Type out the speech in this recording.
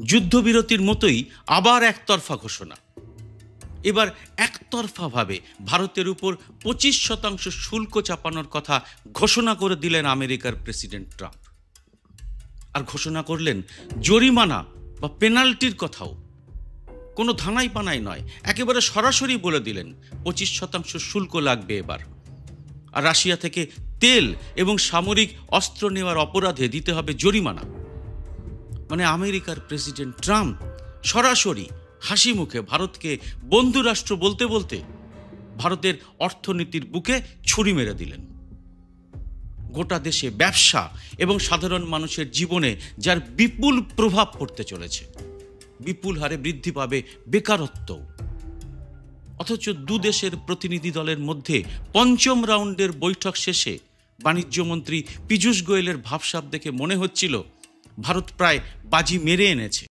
যুদ্ধবিরতির মতোই আবার একতরফা ঘোষণা। এবার একতরফাভাবে ভারতের উপর 25% শুল্ক চাপানোর কথা ঘোষণা করে দিলেন আমেরিকার প্রেসিডেন্ট ট্রাম্প। আর ঘোষণা করলেন জরিমানা বা পেনাল্টির কথাও। কোনো ধানাই পানাই নয়, একেবারে সরাসরি বলে দিলেন 25% শুল্ক লাগবে এবার। আর রাশিয়া থেকে তেল এবং সামরিক অস্ত্র নেওয়ার অপরাধে দিতে হবে জরিমানা। মানে আমেরিকার প্রেসিডেন্ট ট্রাম্প সরাসরি হাসি মুখে ভারতকে বন্ধুরাষ্ট্র বলতে বলতে ভারতের অর্থনীতির বুকে ছুরি মেরে দিলেন। গোটা দেশে ব্যবসা এবং সাধারণ মানুষের জীবনে যার বিপুল প্রভাব পড়তে চলেছে, বিপুল হারে বৃদ্ধি পাবে বেকারত্ব। অথচ দু দেশের প্রতিনিধি দলের মধ্যে পঞ্চম রাউন্ডের বৈঠক শেষে বাণিজ্যমন্ত্রী পীযূষ গোয়েলের ভাবসাব দেখে মনে হচ্ছিল ভারত প্রায় বাজি মেরে এনেছে।